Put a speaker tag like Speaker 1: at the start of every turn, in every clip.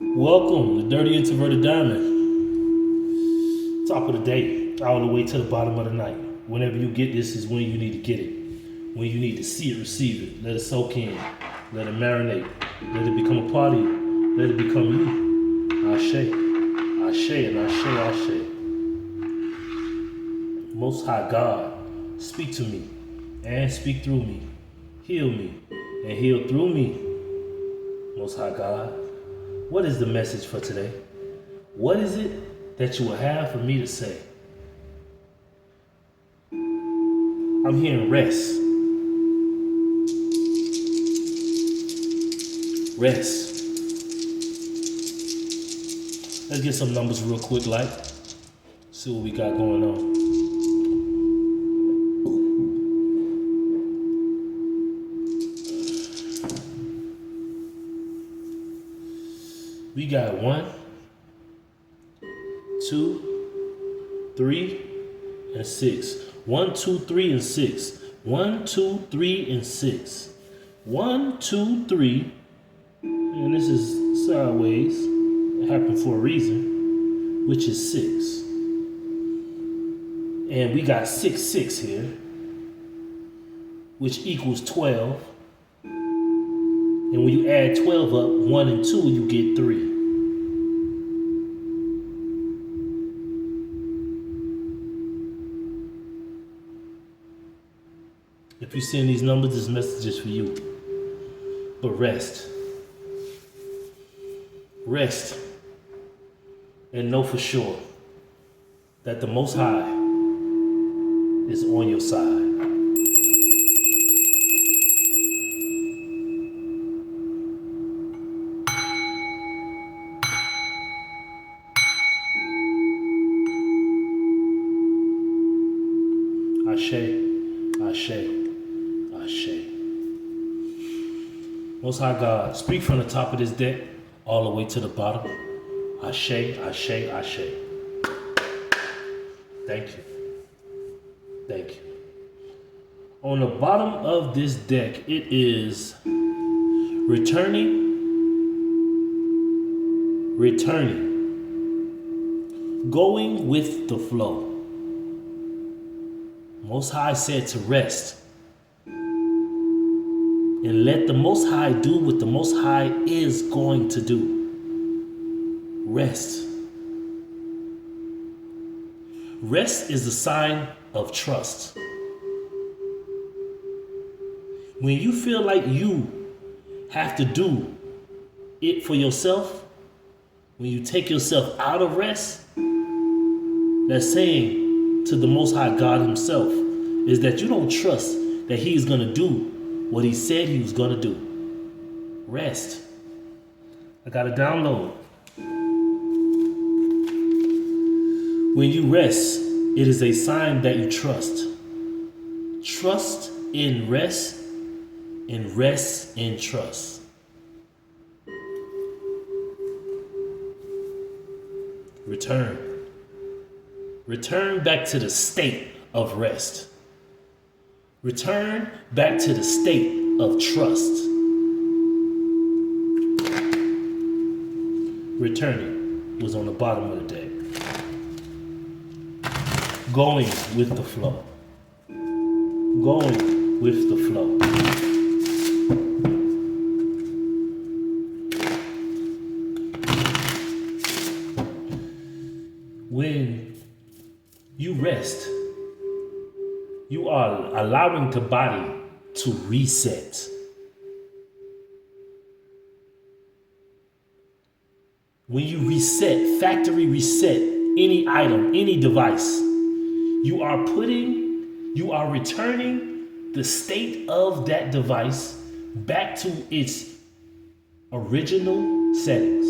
Speaker 1: Welcome, the Dirty Introverted Diamond. Top of the day, all the way to the bottom of the night. Whenever you get this is when you need to get it. When you need to see it, receive it. Let it soak in. Let it marinate. Let it become a part of you. Let it become you. Ashe. Ashe and Ashe, Ashe. Most High God, speak to me and speak through me. Heal me and heal through me. Most High God, what is the message for today? What is it that you will have for me to say? I'm hearing rest. Rest. Let's get some numbers real quick, like. See what we got going on. We got 1, 2, 3, and 6. 1, 2, 3, and 6. 1, 2, 3, and 6. 1, 2, 3. And this is sideways. It happened for a reason, which is 6. And we got 6, 6 here, which equals 12. And when you add 12 up, 1 and 2, you get 3. If you're seeing these numbers, this message is for you. But rest. Rest. And know for sure that the Most High is on your side. Ashe, Ashe, Ashe. Most High God, speak from the top of this deck all the way to the bottom. Ashe, Ashe, Ashe. Thank you. Thank you. On the bottom of this deck, it is returning, going with the flow. Most High said to rest. And let the Most High do what the Most High is going to do. Rest. Rest is a sign of trust. When you feel like you have to do it for yourself, when you take yourself out of rest, that's saying to the Most High God himself is that you don't trust that he's going to do what he said he was going to do. Rest. I got to download. When you rest, it is a sign that you trust. Trust in rest and rest in trust. Return. Return back to the state of rest. Return back to the state of trust. Returning was on the bottom of the deck. Going with the flow. Going with the flow. When you rest, you are allowing the body to reset. When you reset, factory reset any item, any device, you are returning the state of that device back to its original settings.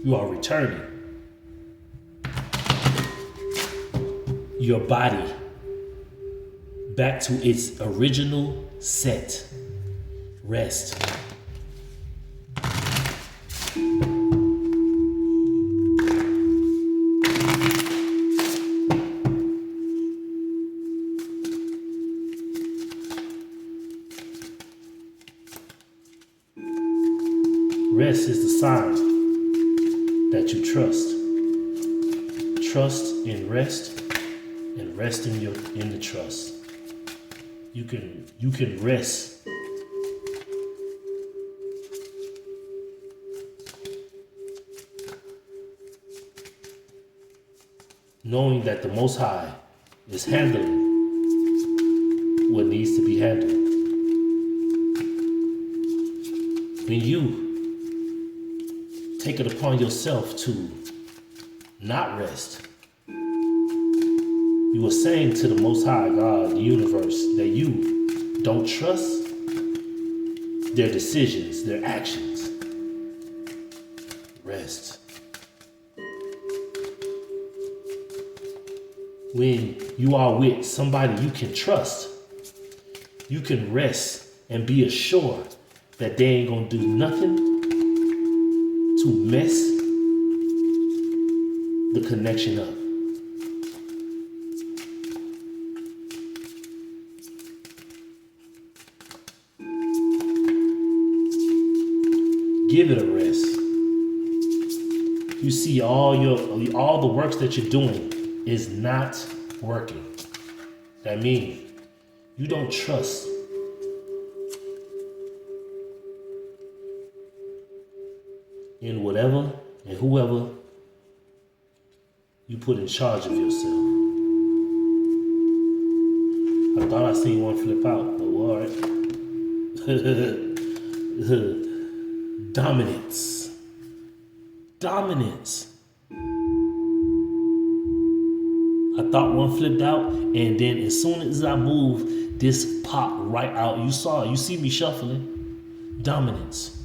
Speaker 1: You are returning your body back to its original set. Rest. rest is the sign that you trust. Trust in rest, and rest in the trust. You can rest knowing that the Most High is handling what needs to be handled. When you take it upon yourself to not rest, you are saying to the Most High God, the universe, that you don't trust their decisions, their actions. Rest. When you are with somebody you can trust, you can rest and be assured that they ain't gonna do nothing to mess the connection up. Give it a rest. You see all the works that you're doing is not working. That means you don't trust in whatever and whoever you put in charge of yourself. I thought I seen one flip out, but all right. Dominance. I thought one flipped out, and then as soon as I moved, this popped right out. You see me shuffling. Dominance.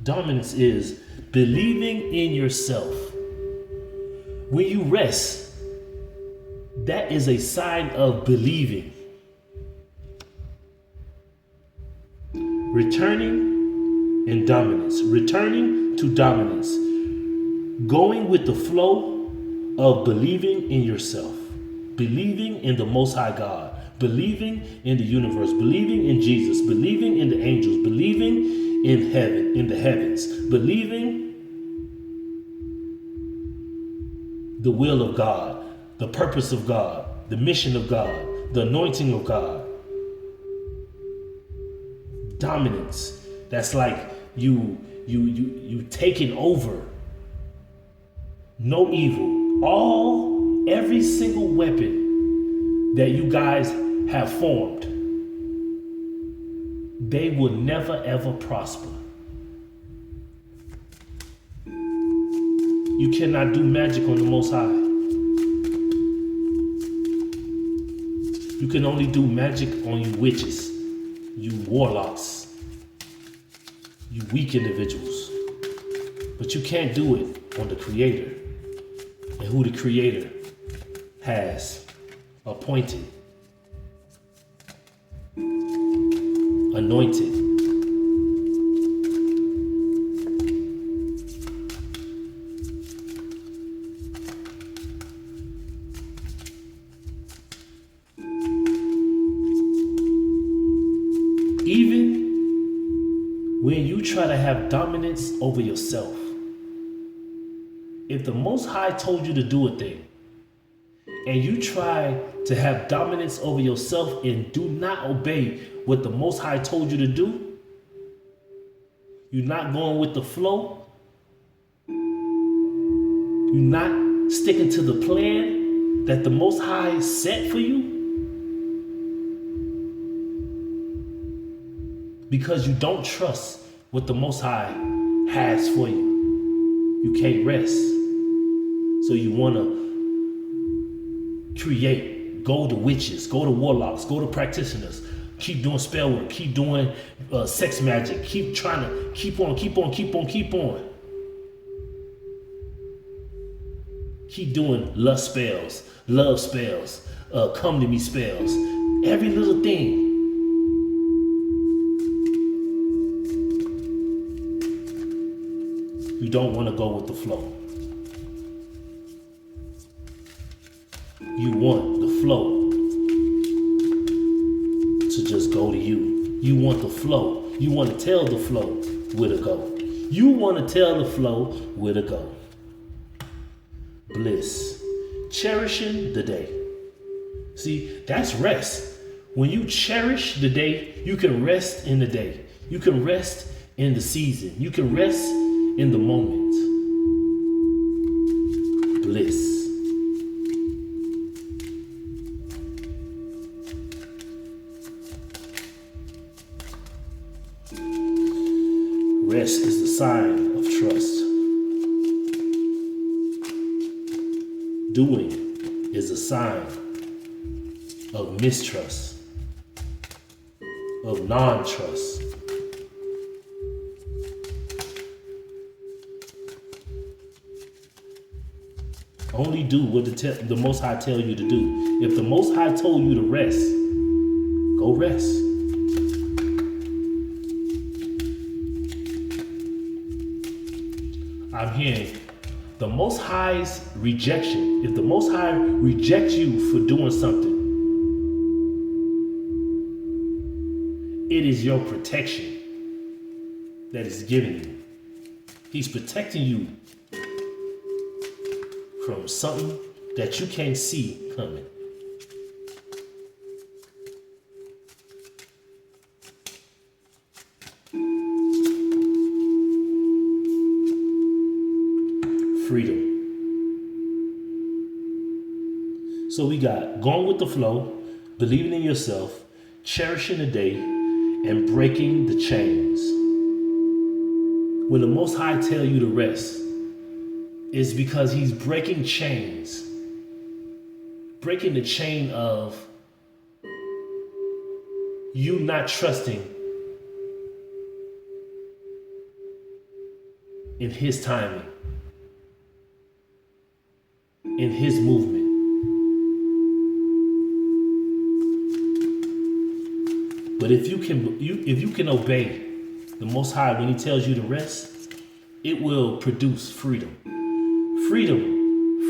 Speaker 1: Dominance is believing in yourself. When you rest, that is a sign of believing. Returning and dominance. Returning to dominance. Going with the flow of believing in yourself. Believing in the Most High God. Believing in the universe. Believing in Jesus. Believing in the angels. Believing in heaven, in the heavens. Believing the will of God. The purpose of God. The mission of God. The anointing of God. Dominance. That's like you taking over. No evil. Every single weapon that you guys have formed, they will never ever prosper. You cannot do magic on the Most High. You can only do magic on you witches, you warlocks, you weak individuals. But you can't do it on the Creator and who the Creator has appointed, anointed. Even when you try to have dominance over yourself, if the Most High told you to do a thing, and you try to have dominance over yourself and do not obey what the Most High told you to do, you're not going with the flow, you're not sticking to the plan that the Most High set for you, because you don't trust what the Most High has for you. You can't rest. So you want to create, go to witches, go to warlocks, go to practitioners, keep doing spell work, keep doing sex magic, keep trying to keep on. Keep doing lust spells, love spells, come to me spells, every little thing. You don't want to go with the flow. You want the flow to just go to you. You want the flow. You want to tell the flow where to go. You want to tell the flow where to go. Bliss. Cherishing the day. See, that's rest. When you cherish the day, you can rest in the day. You can rest in the season. You can rest in the moment. Bliss. Rest is the sign of trust. Doing is a sign of mistrust, of non-trust. Only do what the Most High tell you to do. If the Most High told you to rest, go rest. I'm hearing the Most High's rejection. If the Most High rejects you for doing something, it is your protection that is giving you. He's protecting you from something that you can't see coming. Freedom. So we got going with the flow, believing in yourself, cherishing the day, and breaking the chains. When the Most High tell you to rest, it's because he's breaking chains. Breaking the chain of you not trusting in his timing, in his movement. But if you can obey the Most High when he tells you to rest, it will produce freedom. Freedom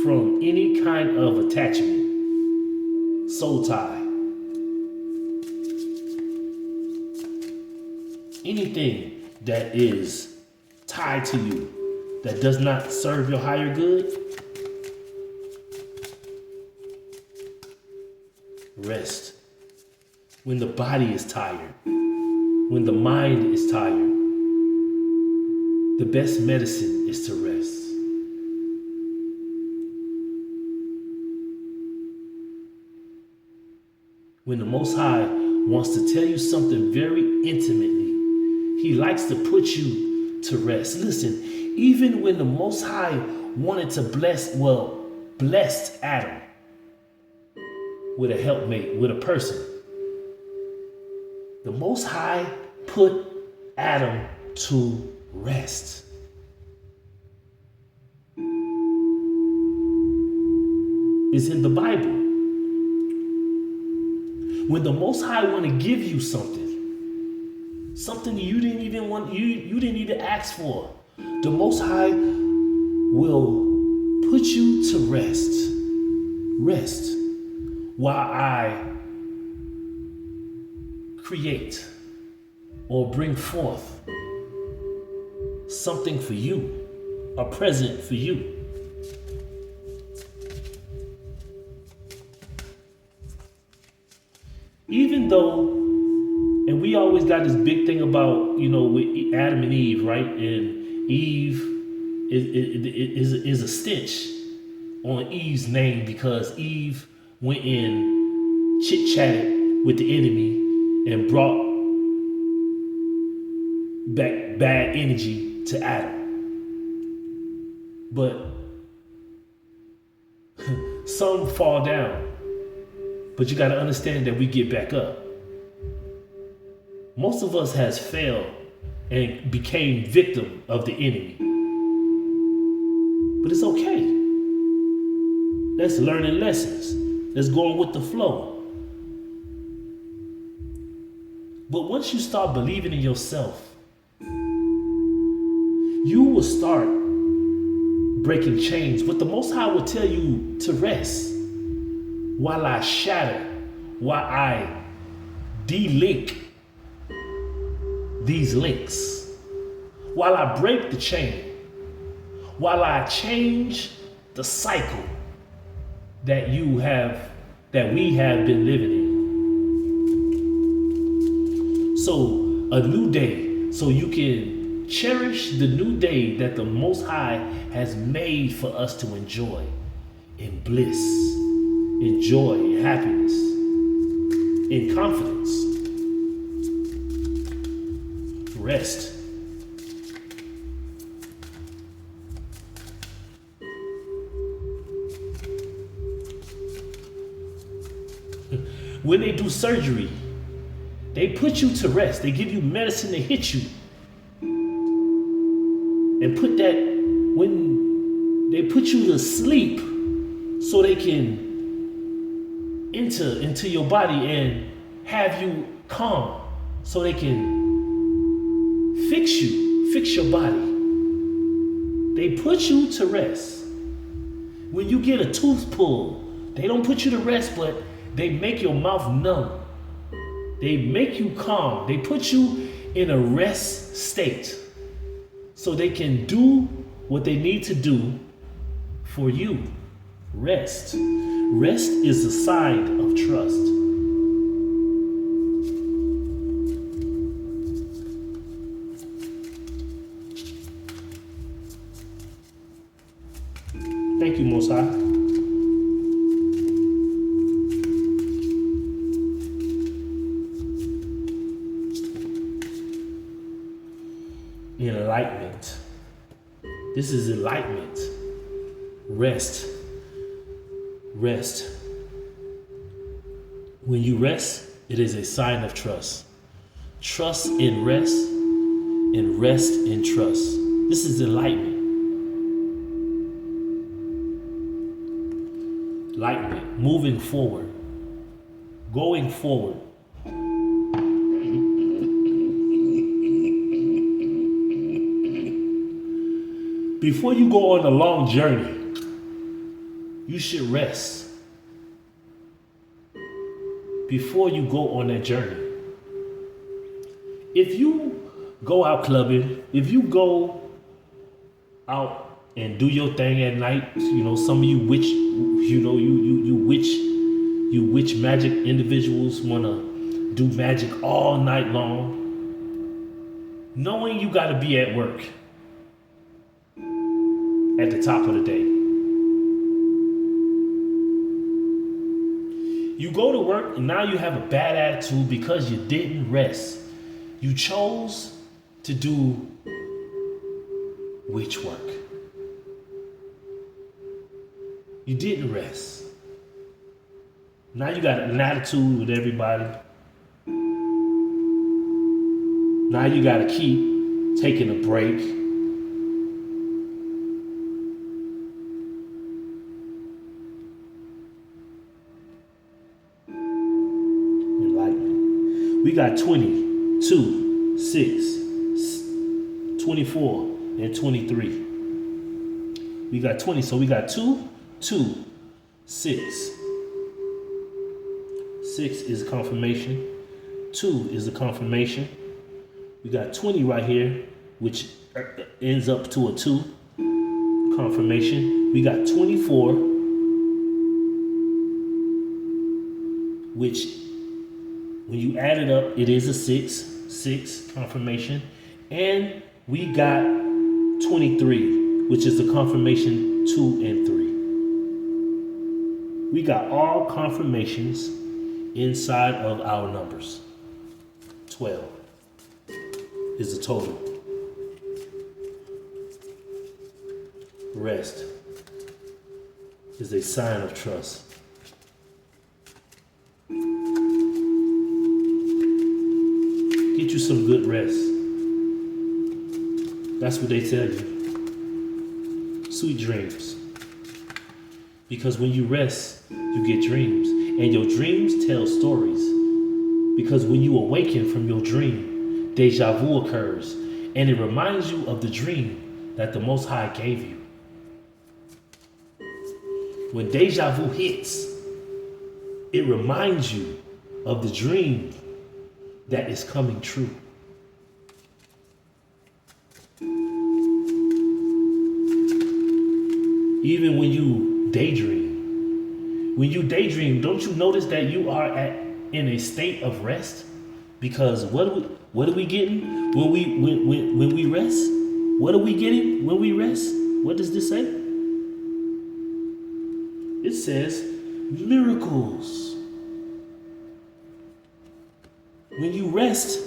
Speaker 1: from any kind of attachment, soul tie, anything that is tied to you that does not serve your higher good. Rest. When the body is tired, when the mind is tired, the best medicine is to rest. When the Most High wants to tell you something very intimately, he likes to put you to rest. Listen, even when the Most High wanted to blessed Adam with a helpmate, with a person, the Most High put Adam to rest. It's in the Bible. When the Most High want to give you something you didn't even want, you didn't even ask for, the Most High will put you to rest. Rest while I create or bring forth something for you, a present for you. Even though, and we always got this big thing about, with Adam and Eve, right? And Eve is a stench on Eve's name because Eve went in, chit-chatted with the enemy and brought back bad energy to Adam. But some fall down. But you got to understand that we get back up. Most of us has failed and became victim of the enemy. But it's okay. That's learning lessons. That's going with the flow. But once you start believing in yourself, you will start breaking chains. But the Most High will tell you to rest while I shatter, while I delink these links, while I break the chain, while I change the cycle that we have been living in. So a new day, so you can cherish the new day that the Most High has made for us to enjoy in bliss, in joy, in happiness, in confidence. Rest. When they do surgery, they put you to rest. They give you medicine to hit you. And when they put you to sleep so they can enter into your body and have you calm so they can fix your body. They put you to rest. When you get a tooth pulled, they don't put you to rest, but they make your mouth numb. They make you calm. They put you in a rest state so they can do what they need to do for you. Rest. Rest is a sign of trust. Thank you, Most High. Enlightenment. This is enlightenment. Rest. Rest. When you rest, it is a sign of trust. Trust in rest and rest in trust. This is enlightenment. Enlightenment. Moving forward. Going forward. Before you go on a long journey, you should rest. Before you go on that journey. If you go out clubbing, if you go out and do your thing at night, some of you witch magic individuals wanna do magic all night long, knowing you gotta be at work at the top of the day. You go to work and now you have a bad attitude because you didn't rest. You chose to do witch work. You didn't rest. Now you got an attitude with everybody. Now you got to keep taking a break. We got 22, 6, 24, and 23. We got 20, so we got 2, 2, 6. 6 is confirmation. 2 is the confirmation. We got 20 right here, which ends up to a 2. Confirmation. We got 24, which when you add it up, it is a 6. 6 confirmation. And we got 23, which is the confirmation 2 and 3. We got all confirmations inside of our numbers. 12 is the total. Rest is a sign of trust. Get you some good rest. That's what they tell you. Sweet dreams. Because when you rest, you get dreams. And your dreams tell stories. Because when you awaken from your dream, deja vu occurs. And it reminds you of the dream that the Most High gave you. When deja vu hits, it reminds you of the dream that is coming true. Even when you daydream. When you daydream, don't you notice that you are in a state of rest? Because what are we getting when we rest? What are we getting when we rest? What does this say? It says miracles. When you rest,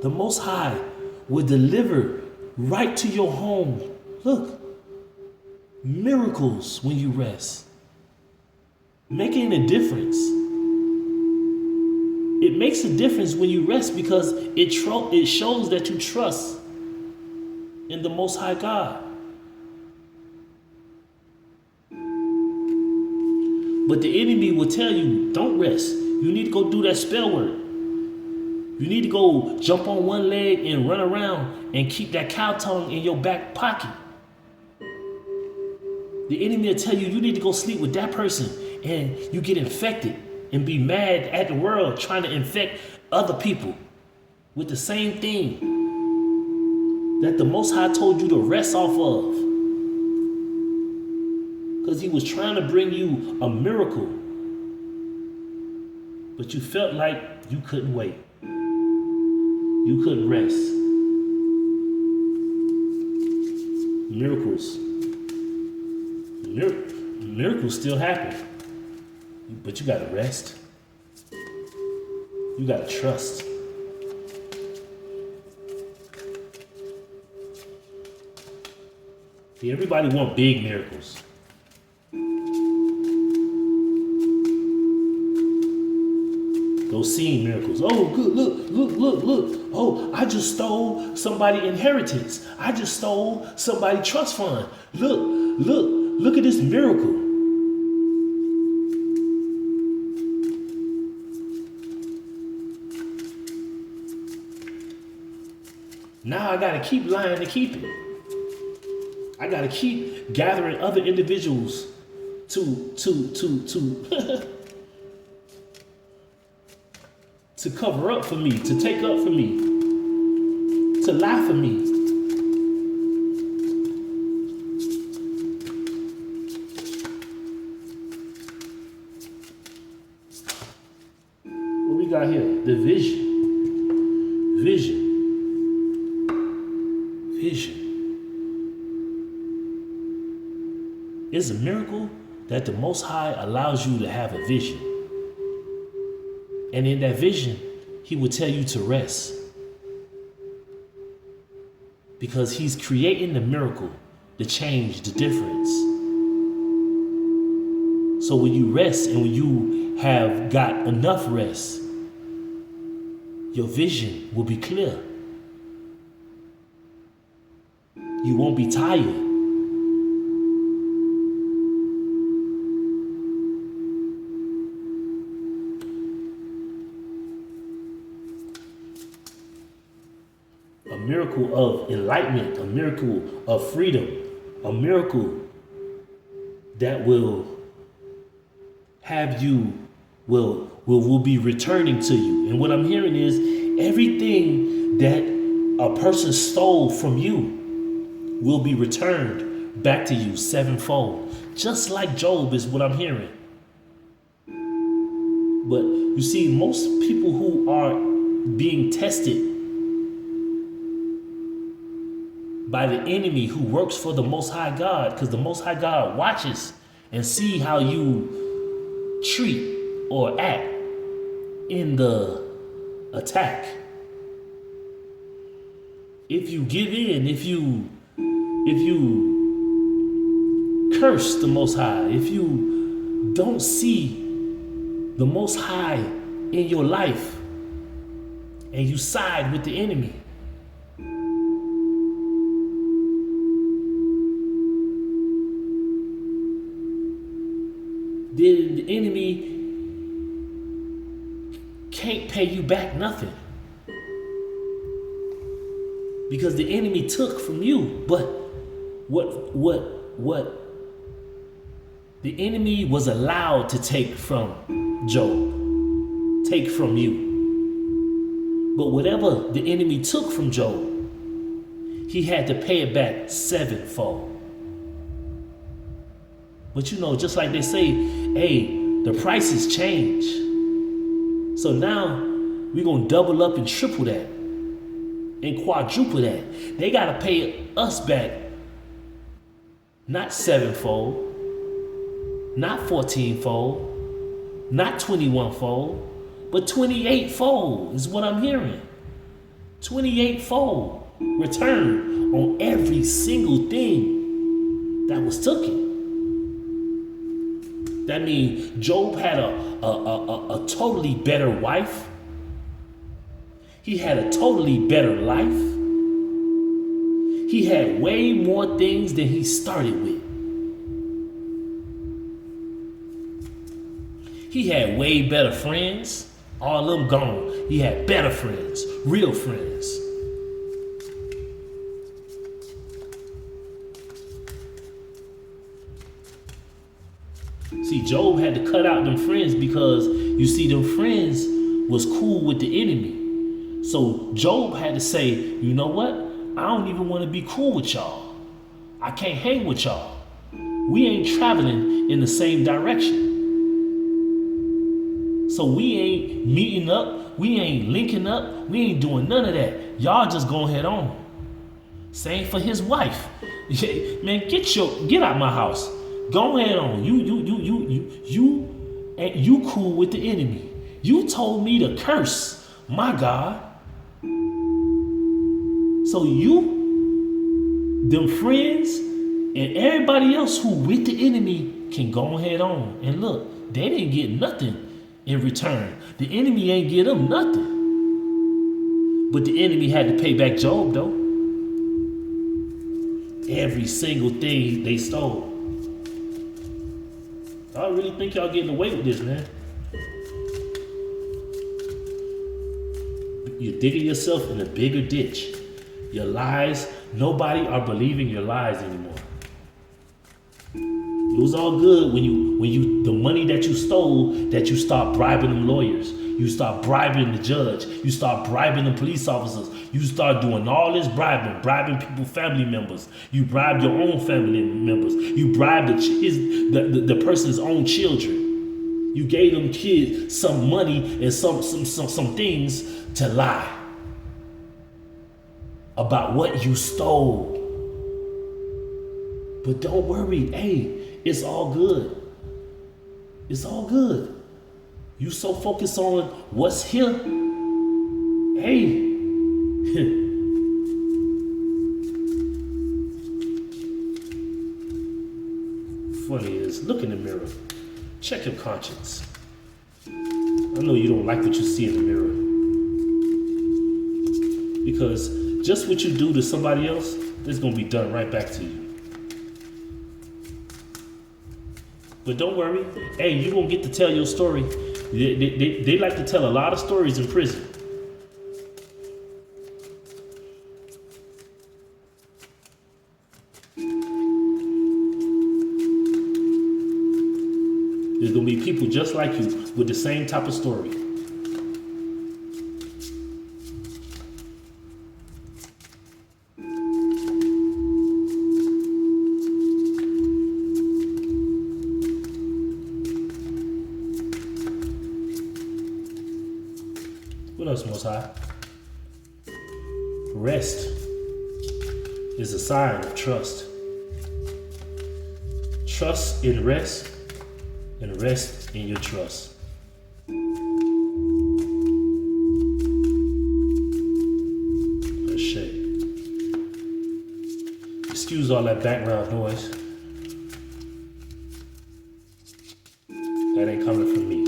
Speaker 1: the Most High will deliver right to your home. Look, miracles when you rest. Making a difference. It makes a difference when you rest because it shows that you trust in the Most High God. But the enemy will tell you, don't rest. You need to go do that spell work. You need to go jump on one leg and run around and keep that cow tongue in your back pocket. The enemy will tell you, you need to go sleep with that person, and you get infected and be mad at the world trying to infect other people with the same thing that the Most High told you to rest off of. Because he was trying to bring you a miracle, but you felt like you couldn't wait. You couldn't rest. Miracles still happen. But you gotta rest. You gotta trust. See, everybody want big miracles. Those seeing miracles. Oh, good, look. Oh, I just stole somebody's inheritance. I just stole somebody's trust fund. Look at this miracle. Now I gotta keep lying to keep it. I gotta keep gathering other individuals to to cover up for me, to take up for me, to lie for me. What we got here? The vision. It's a miracle that the Most High allows you to have a vision. And in that vision, he will tell you to rest. Because he's creating the miracle to change the difference. So when you rest and when you have got enough rest, your vision will be clear. You won't be tired. A miracle of enlightenment, a miracle of freedom, a miracle that will have you, will be returning to you. And what I'm hearing is everything that a person stole from you will be returned back to you sevenfold. Just like Job is what I'm hearing. But you see, most people who are being tested by the enemy who works for the Most High God, because the Most High God watches and see how you treat or act in the attack. If you give in, if you curse the Most High, if you don't see the Most High in your life and you side with the enemy, then the enemy can't pay you back nothing. Because the enemy took from you. But what the enemy was allowed to take from Job, take from you. But whatever the enemy took from Job, he had to pay it back sevenfold. But you know, just like they say, hey, the prices change. So now we're going to double up and triple that and quadruple that. They got to pay us back, not sevenfold, not 14-fold, not 21-fold, but 28-fold is what I'm hearing. 28-fold return on every single thing that was taken. That means Job had a totally better wife. He had a totally better life. He had way more things than he started with. He had way better friends. All of them gone. He had better friends, real friends. See, Job had to cut out them friends because, you see, them friends was cool with the enemy. So Job had to say, you know what? I don't even want to be cool with y'all. I can't hang with y'all. We ain't traveling in the same direction. So we ain't meeting up. We ain't linking up. We ain't doing none of that. Y'all just go ahead on. Same for his wife. Man, get out my house. Go ahead on. You cool with the enemy. You told me to curse my God. So you, them friends, and everybody else who with the enemy can go ahead on. And look, they didn't get nothing in return. The enemy ain't get them nothing. But the enemy had to pay back Job though. Every single thing they stole. I really think y'all getting away with this, man. You're digging yourself in a bigger ditch. Your lies, nobody are believing your lies anymore. It was all good when you the money that you stole, that you start bribing them lawyers. You start bribing the judge. You start bribing the police officers. You start doing all this bribing people, family members. You bribe your own family members. You bribe the person's own children. You gave them kids some money and some things to lie about what you stole. But don't worry, hey, it's all good. It's all good. You so focused on what's here. Hey. Funny is, look in the mirror. Check your conscience. I know you don't like what you see in the mirror. Because just what you do to somebody else, it's going to be done right back to you. But don't worry. Hey, you're going to get to tell your story. They like to tell a lot of stories in prison. There's going to be people just like you with the same type of story. What else, Most High? Rest is a sign of trust. Trust in rest and rest in your trust. Excuse all that background noise. That ain't coming from me.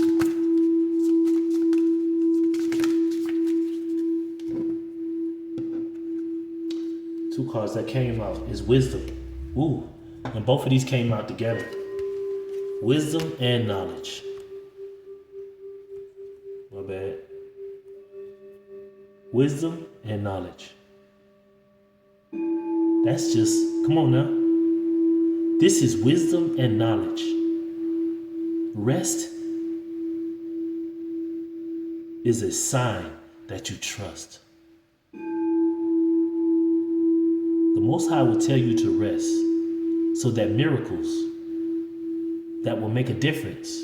Speaker 1: Two cards that came out is wisdom. Ooh, and both of these came out together. Wisdom and knowledge. My bad. Wisdom and knowledge. That's just, come on now. This is wisdom and knowledge. Rest is a sign that you trust. The Most High will tell you to rest so that miracles that will make a difference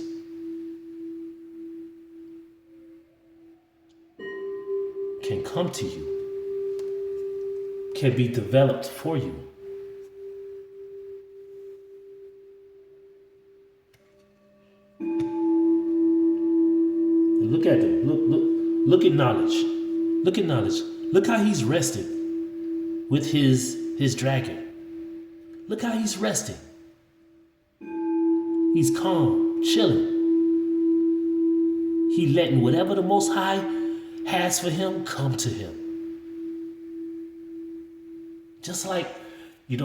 Speaker 1: can come to you, can be developed for you. And look at it. Look at knowledge. Look at knowledge. Look how he's resting with his dragon. Look how he's resting. He's calm, chilling. He letting whatever the Most High has for him come to him. Just like,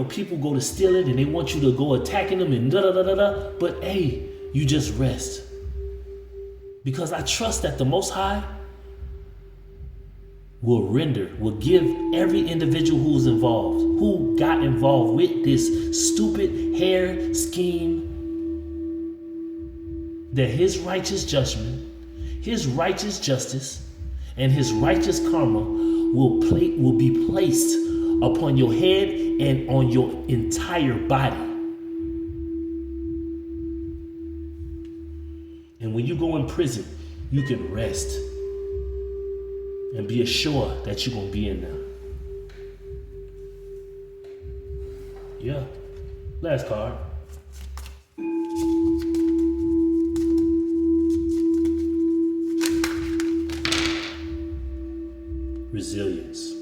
Speaker 1: people go to stealing and they want you to go attacking them and da-da-da-da-da. But hey, you just rest. Because I trust that the Most High will give every individual who got involved with this stupid hair scheme, that his righteous judgment, his righteous justice, and his righteous karma will be placed upon your head and on your entire body. And when you go in prison, you can rest and be assured that you're going to be in there. Yeah. Last card. Resilience.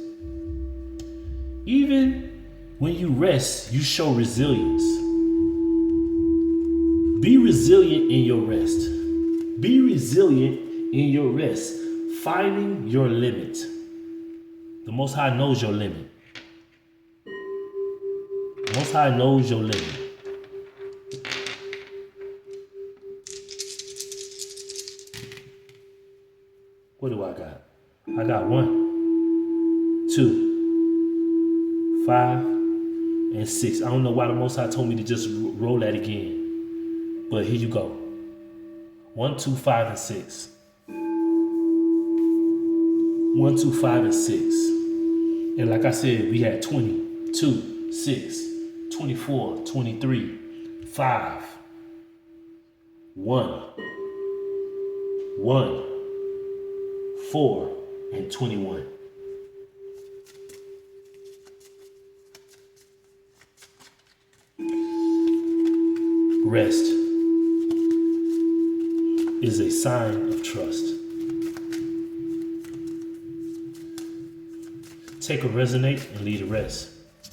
Speaker 1: Even when you rest, you show resilience. Be resilient in your rest. Be resilient in your rest. Finding your limit. The Most High knows your limit. The Most High knows your limit. What do I got? I got 1, 2, 5, and 6. I don't know why the Most High told me to just roll that again. But here you go. 1, 2, 5, and 6. 1, 2, 5, and 6. And like I said, we had 20, 2, 6, 24, 23, 5, 1, 1, 4, and 21. Rest is a sign of trust. Take a resonate and leave the rest.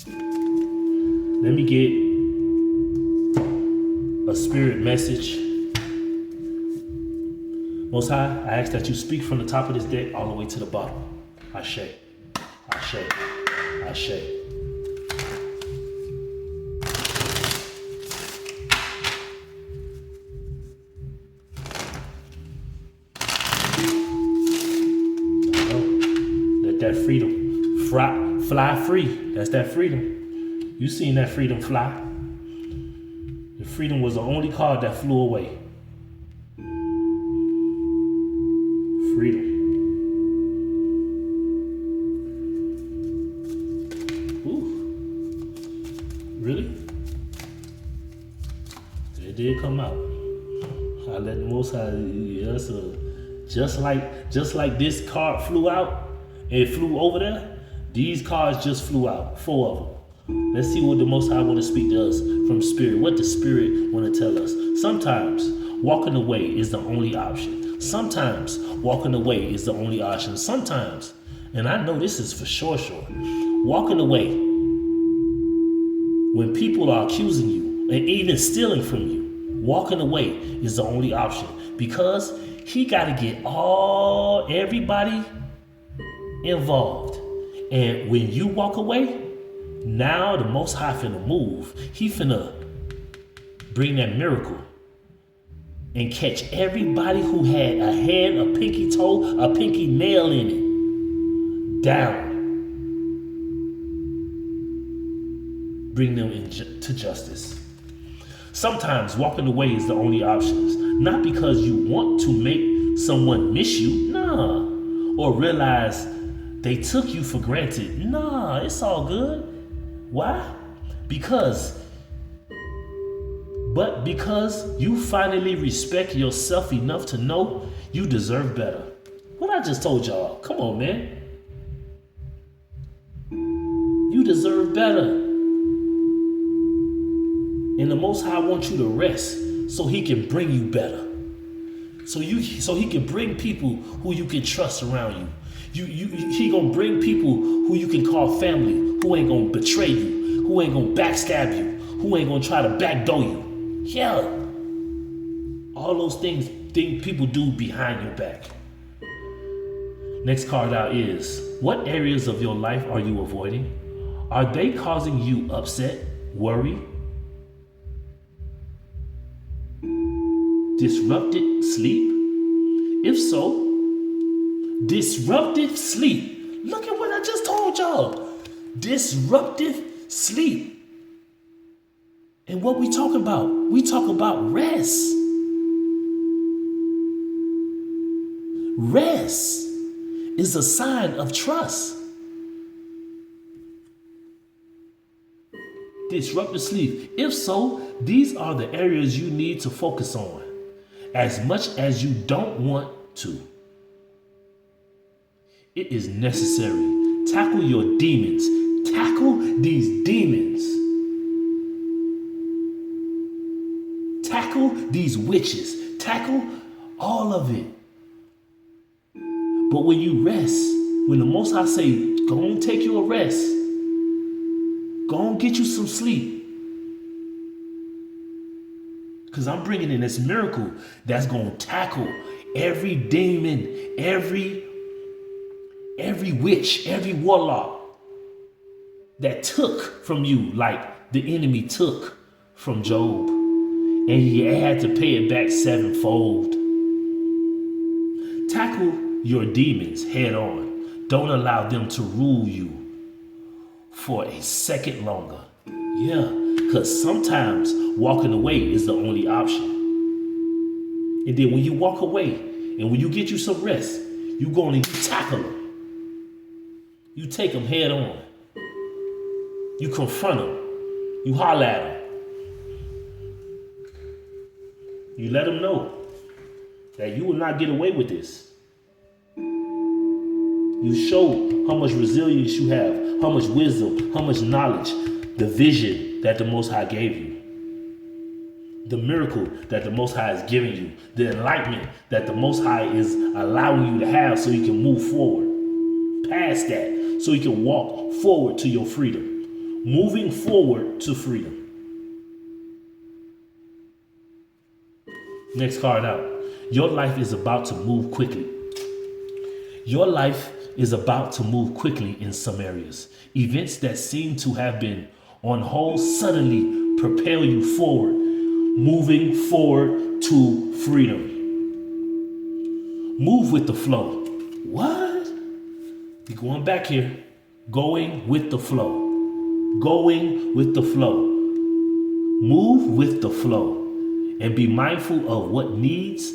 Speaker 1: Let me get a spirit message. Most High, I ask that you speak from the top of this deck all the way to the bottom. Ashe, Ashe, Ashe. Let that freedom fly free. That's that freedom. You seen that freedom fly. The freedom was the only card that flew away. Freedom. Ooh. Really? It did come out. I let the Most High, yes, just like this card flew out, it flew over there. These cards just flew out, 4 of them. Let's see what the Most High want to speak to us from Spirit. What the Spirit want to tell us. Sometimes walking away is the only option. Sometimes walking away is the only option. Sometimes, and I know this is for sure, walking away when people are accusing you and even stealing from you, walking away is the only option, because he got to get everybody involved. And when you walk away, now the Most High finna move. He finna bring that miracle and catch everybody who had a hand, a pinky toe, a pinky nail in it down. Bring them to justice. Sometimes walking away is the only option. Not because you want to make someone miss you, nah, or realize they took you for granted. Nah, it's all good. Why? Because But because you finally respect yourself enough to know you deserve better. What I just told y'all. Come on, man. You deserve better. And the Most High wants you to rest so he can bring you better. So he can bring people who you can trust around you. He gonna bring people who you can call family, who ain't gonna betray you, who ain't gonna backstab you, who ain't gonna try to backdoor you. Yeah. All those things people do behind your back. Next card out is, what areas of your life are you avoiding? Are they causing you upset, worry, disrupted sleep? If so, disruptive sleep. Look at what I just told y'all. Disruptive sleep. And what we talk about? We talk about rest. Rest is a sign of trust. Disruptive sleep. If so, these are the areas you need to focus on as much as you don't want to. It is necessary. Tackle your demons. Tackle these demons. Tackle these witches. Tackle all of it. But when you rest, when the Most High say, go on, take you a rest. Go on, get you some sleep. Because I'm bringing in this miracle that's going to tackle every demon, every witch, every warlock that took from you like the enemy took from Job. And he had to pay it back sevenfold. Tackle your demons head on. Don't allow them to rule you for a second longer. Yeah, because sometimes walking away is the only option. And then when you walk away and when you get you some rest, you go and you tackle them. You take them head on. You confront them. You holler at them. You let them know that you will not get away with this. You show how much resilience you have, how much wisdom, how much knowledge, the vision that the Most High gave you, the miracle that the Most High is giving you, the enlightenment that the Most High is allowing you to have so you can move forward past that, so you can walk forward to your freedom, moving forward to freedom. Next card out. Your life is about to move quickly. Your life is about to move quickly in some areas. Events that seem to have been on hold suddenly propel you forward, moving forward to freedom. Move with the flow. What? We're going back here. Going with the flow. Going with the flow. Move with the flow. And be mindful of what needs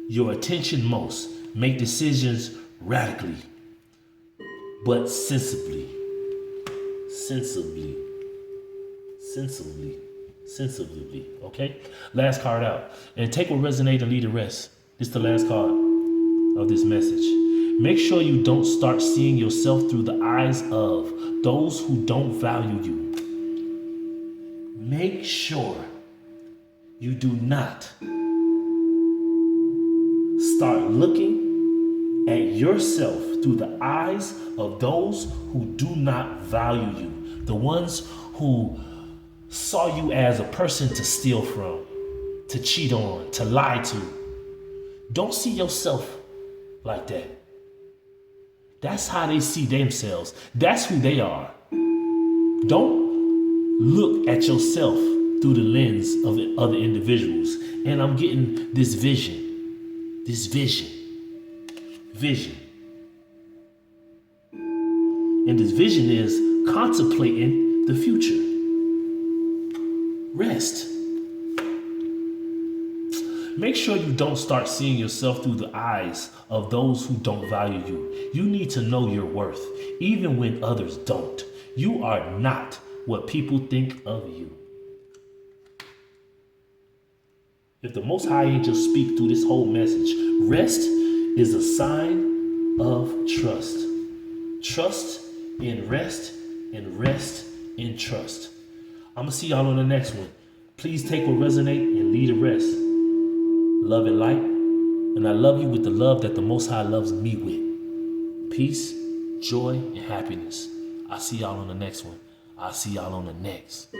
Speaker 1: your attention most. Make decisions radically, but sensibly. Sensibly. Okay? Last card out. And take what resonates and leave the rest. This is the last card of this message. Make sure you don't start seeing yourself through the eyes of those who don't value you. Make sure you do not start looking at yourself through the eyes of those who do not value you. The ones who saw you as a person to steal from, to cheat on, to lie to. Don't see yourself like that. That's how they see themselves. That's who they are. Don't look at yourself through the lens of other individuals. And I'm getting this vision. And this vision is contemplating the future. Rest. Make sure you don't start seeing yourself through the eyes of those who don't value you. You need to know your worth, even when others don't. You are not what people think of you. if the Most High Angel speak through this whole message, rest is a sign of trust. Trust in rest and rest in trust. I'm going to see y'all on the next one. Please take what resonate and leave the rest. Love and light. And I love you with the love that the Most High loves me with. Peace, joy, and happiness. I'll see y'all on the next one. I'll see y'all on the next.